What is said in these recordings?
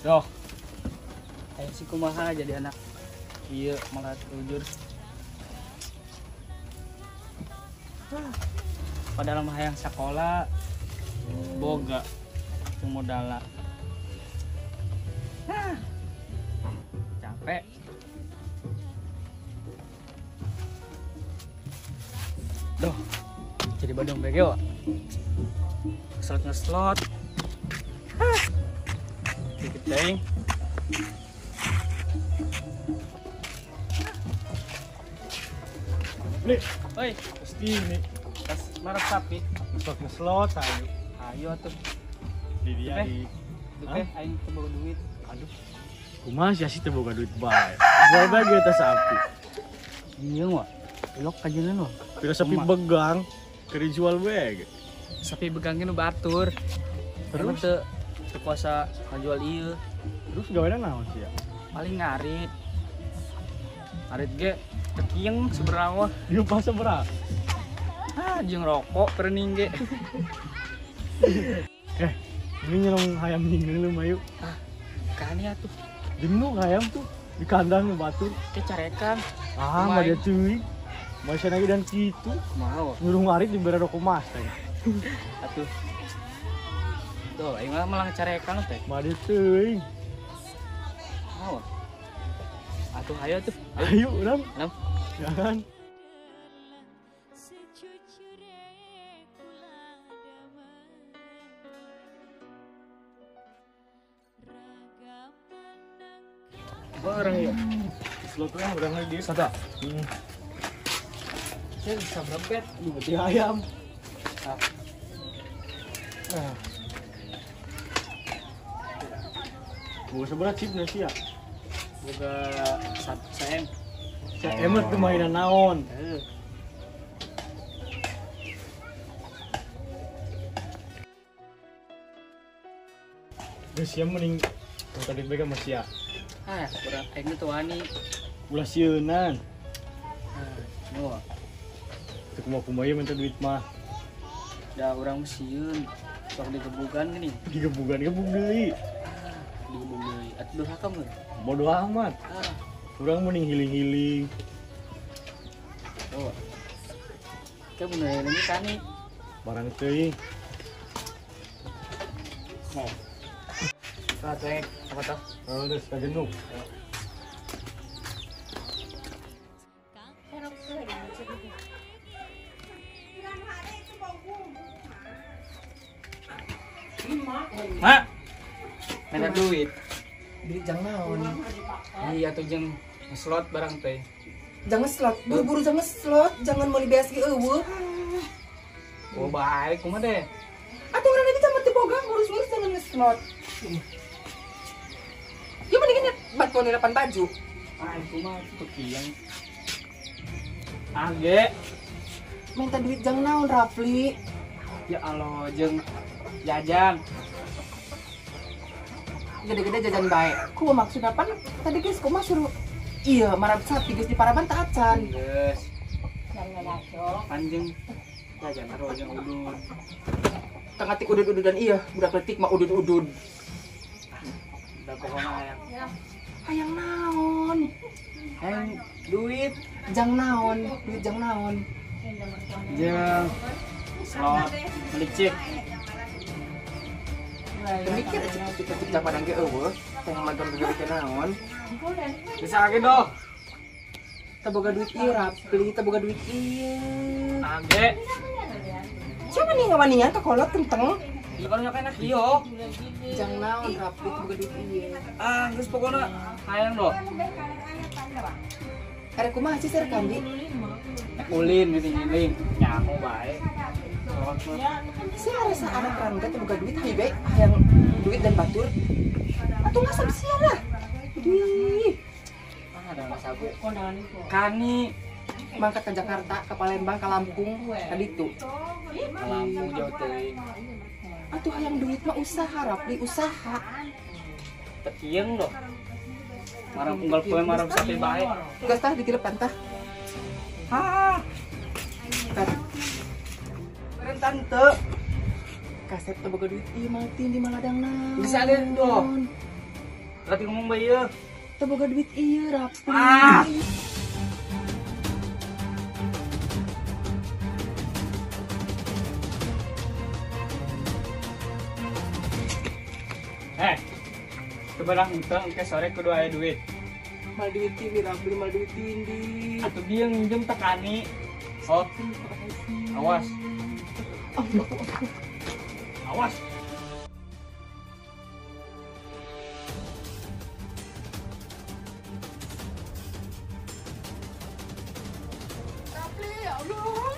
Doh, kayak si kumaha jadi anak iya malah terujur. Padahal mah hayang sekolah boga itu modalna. Capek. Doh, jadi badung bege wa. Ngeslot. Dikit teuing. Nih, Oi, pasti ini pas marah sapi. slot ngeslot ayo. Ayo atuh. Di dia Oke. di. Oke, aing teu bawa duit. Aduh. Kumaha sih teu boga duit bae. Jual bae ge teh sapi. Iya wa. Elok kajeun wa. Pira sapi begang keur dijual bae ge. Sapi begangnya nu batur. Terus teu kuasa ngajual ieu. terus gaweana naon sih ya? Paling ngarit. Ngarit ge tekieng seberapa. Dia pas seberapa? Jeung rokok perening ge. Ini nyelong hayam ninggalin lu mayu. Kan ya tuh Jenuh hayam tuh di kandang nu batur. kecarekan. Mah dia teuing. Masih lagi dan kitu. Mau Nyuruh ngarit di bere rokok mas teh. atuh. Tuh, aing mah malah carekan teh. Mah dia teuing. Mau. Atuh ayo tuh. Ayo urang. Nam. Jangan. Barang ya. Slotnya urang lagi. Satu. Hmm. Saya bisa berempet. Di ayam. Ah. Gua sebelah chip nasi ya. Boga 1 sen. Emot tuh mainan naon. Geus siam mending tadi bega masih ya. Kurang aing teh wani. Ulah sieunan. Mau. Teu kumaha minta duit mah. Da urang sieun. Sok digebugan gini. Digebug deui. Digebug deui. Atuh durhaka meureun. Bodoh amat. Urang mending hiling-hiling. Oh. Kayak bener ini tani. Barang teuing. Mau. Cek apa tuh? Kalau udah suka jenuh. Mak. Minta duit. Duit jang naon? Iya tuh jeung slot barang teh. Jangan slot, buru-buru jangan slot, jangan mau dibeas ge eueuh. Oh baik, kumaha deh? Atuh urang lagi campur boga ngurus-ngurus jangan nge-slot. Ya mendingan bantuan depan baju. Itu mah pekiang. Age. Minta duit jang naon Rafli? Ya Allah, jeung jajan. Gede-gede jajan bae. Ku maksud apa? Tadi geus ku mah suruh iya marab sapi geus di paraban teh acan. Geus. Panjang jajan karo jeung udud. Tengah tik udud-ududan iya, budak letik mah udud-udud. Da pokona hayang. Hayang naon? Hayang duit Jang naon? Duit jang naon? jeung slot licik. Mikir aja cip-cip japadan ge eueuh, teh mantan gede naon. Bisa age doh. Teboga duit ieu Rapli, teboga duit ieu. Age. Siapa nih ngawanian kekolot kenteng? Ieu kan nyokena kieu. Jang naon Rapli teboga duit ieu. Ah, geus pokona hayang do. Are kumaha sih ser kandi? Ulin ngiling-ngiling. Nyaho bae. Soalnya Sia rasa anak rangga teboga duit hayu bae hayang duit dan batur. Atuh ngasap sia lah. Ih, ada masabu. Kani mangkat ke Jakarta, ke Palembang, ke Lampung, ka ditu. Lampung jauh teuing. Atuh hayang duit mah usaha Rapli, usaha. Tekieung do. Marang unggal poe marang sapi bae. Geus tah ditilepan tah. Ha. Tah. Beren tante. Kaset teboga duit ieu mah ting di Maladang naon. Geus ade do. Berarti ngomong bae ieu. Teboga duit ieu Rapli. Ah. Kebarang hutang ke sore kudu aya duit. Mal duit TV Rapli, mal duit Tindi. Atuh dia nginjem tekani. Oh, awas. Awas. Rapli, ya Allah.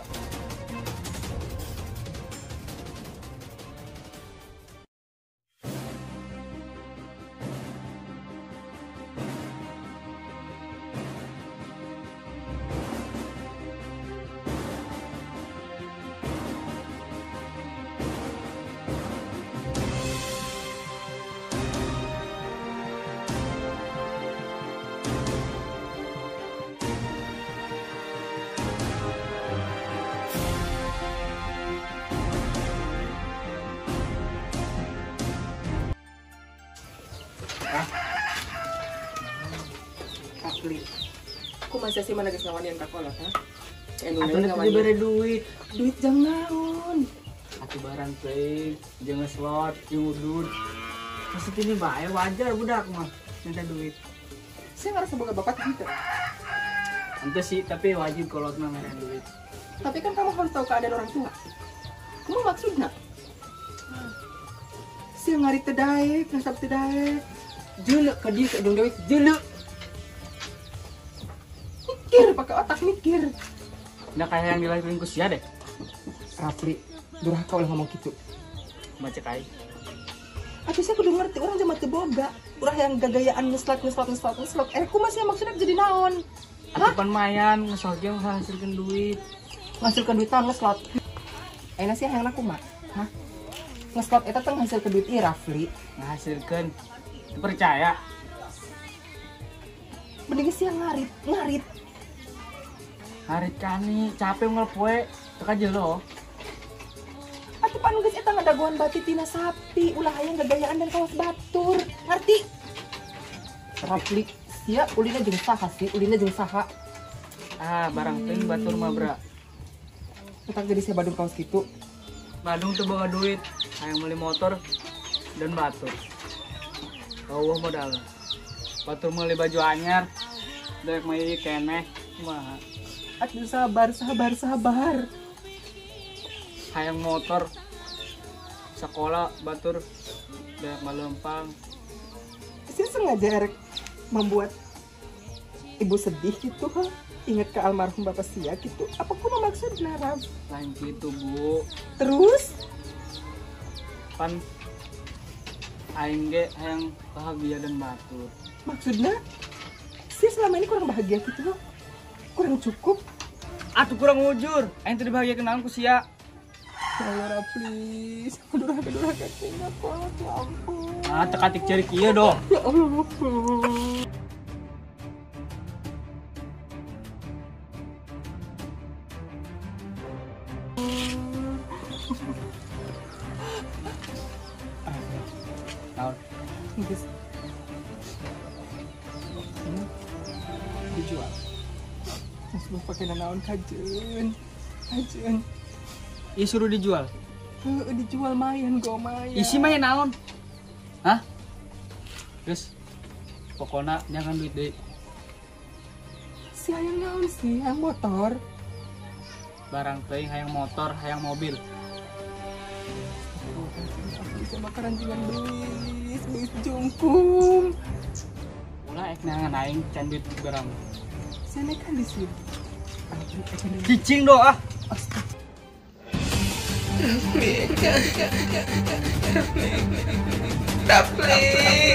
Rapli, aku masih sih mana geus ngawanian ka kolot ha? Atuh teh dibere duit. Duit jang naon? Atuh barang teuing, jeung slot, jeung udud. Maksud ini bae wajar budak mah minta duit. Saya ngerasa boga bapak gitu. Ente sih tapi wajib kalau mah minta duit. Tapi kan kamu harus tahu keadaan orang tua. Kamu maksudnya? Si ngari teu daek, ngasap teu daek. Jeuleu ka dieu ka dong dewe jeuleu. Mikir pakai otak mikir. Nggak kayak yang dilakuin ku sia deh. Rapli, durhaka ulah ngomong gitu. Baca kai. Atuh saya kudu ngerti orang zaman teu boga. Urang yang gagayaan ngeslot. Kumaha sih maksudnya jadi naon? Atuh pan mayan ngesol ge menghasilkan duit. Ngasilkeun duit tah ngeslot. Ayeuna sih hayangna kumaha? Hah? Ngeslot eta teh ngasilkeun duit ieu Rapli. Menghasilkan. Percaya. Mending sih ngarit. Hari kani capek unggal poe teka jelo. Atuh pan geus eta ngadaguan bati tina sapi, ulah hayang gagayaan dan kawas batur. Ngerti? Rapli, sia ulina jeung saha sih? Ulina jeung saha? Ah, barang teuing batur mah bra. Utak jadi saya Badung kaos gitu. Badung tuh bawa duit, hayang beli motor dan batur. Kau modal. Batur meuli baju anyar, dek mai keneh, mah. Aduh sabar. Hayang motor, sekolah batur, dek malempang. Saya sengaja Erek membuat ibu sedih gitu kan? Ingat ke almarhum bapak sia gitu. Apa kumaha maksudna Rab? Lain gitu bu. Terus? Pan aing ge hayang bahagia dan batur. Maksudnya? Sih selama ini kurang bahagia gitu loh. Kurang cukup. Atuh kurang wujur, aing teu bahagia kenalan ku sia. Ya Allah, please. Durhaka tinggal kuat, ya ampun. Ah, tekatik cari kieu dong. Ya Allah, please. Naon? Guys. Ini dijual. Masih pakai nanaon kajen. Ih suruh dijual. Dijual mayan go mayan. Isi mah naon? Hah? Terus pokoknya jangan duit deui. si hayang naon sih, hayang motor. Barang teuing hayang motor, hayang mobil. Aku bisa makaran dengan belis jungkung. Ulah ek nangan aing can duit barang. Sana kan di sini. Cicing do ah. Rafli.